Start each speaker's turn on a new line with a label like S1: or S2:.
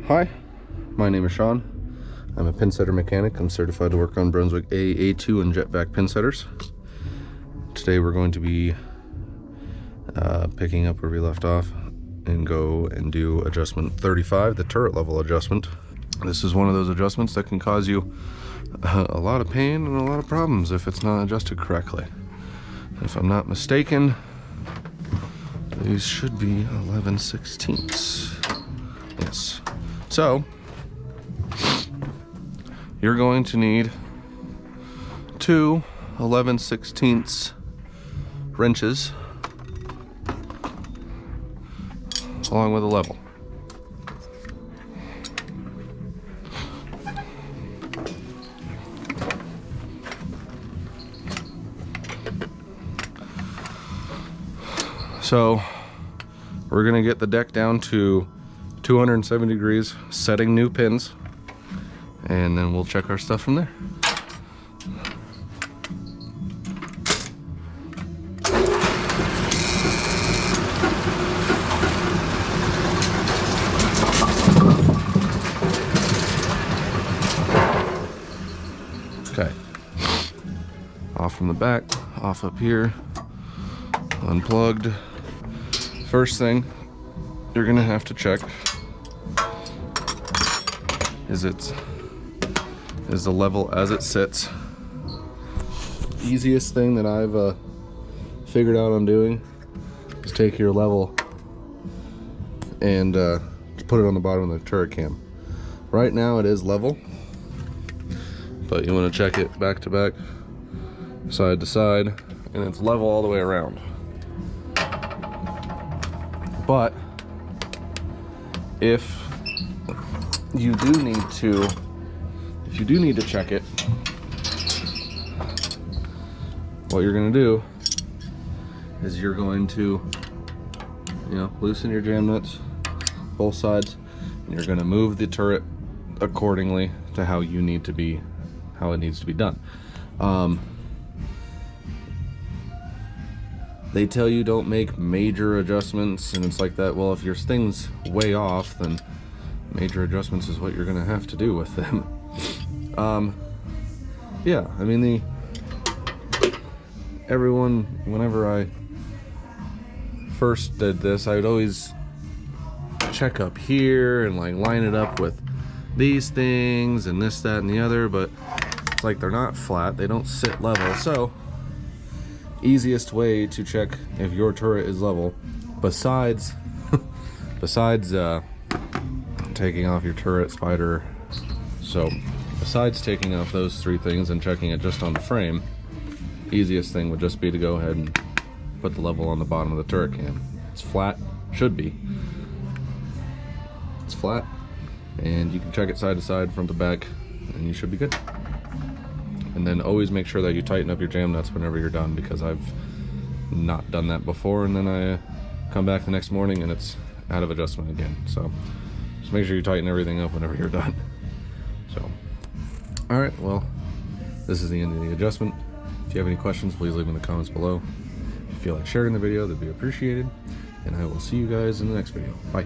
S1: Hi, my name is Sean. I'm a pinsetter mechanic. I'm certified to work on Brunswick A, A2, and jetback pinsetters. Today we're going to be picking up where we left off and go and do adjustment 35, the turret level adjustment. This is one of those adjustments that can cause you a lot of pain and a lot of problems if it's not adjusted correctly. If I'm not mistaken, these should be 11/16. Yes. So, you're going to need two 11/16 wrenches along with a level. So we're gonna get the deck down to 270 degrees, setting new pins, and then we'll check our stuff from there. Okay, off from the back, off up here, unplugged. First thing you're gonna have to check is the level as it sits. Easiest thing that I've figured out on doing is take your level and put it on the bottom of the turret cam. Right now it is level, but you want to check it back to back, side to side, and it's level all the way around. But if you do need to check it, what you're going to do is you're going to, loosen your jam nuts, both sides, and you're going to move the turret accordingly to how it needs to be done. They tell you don't make major adjustments, and it's like that. Well, if your thing's way off, then major adjustments is what you're gonna have to do with them. Yeah, I mean, everyone, whenever I first did this, I would always check up here and like line it up with these things and this, that, and the other, but it's like they're not flat, they don't sit level. So easiest way to check if your turret is level, besides taking off your turret spider, so besides taking off those three things and checking it just on the frame, easiest thing would just be to go ahead and put the level on the bottom of the turret cam. It's flat, should be. It's flat, and you can check it side to side, front to back, and you should be good. And then always make sure that you tighten up your jam nuts whenever you're done, because I've not done that before, and then I come back the next morning and it's out of adjustment again. So just make sure you tighten everything up whenever you're done. So, all right, well, this is the end of the adjustment. If you have any questions, please leave them in the comments below. If you feel like sharing the video, that'd be appreciated, and I will see you guys in the next video. Bye.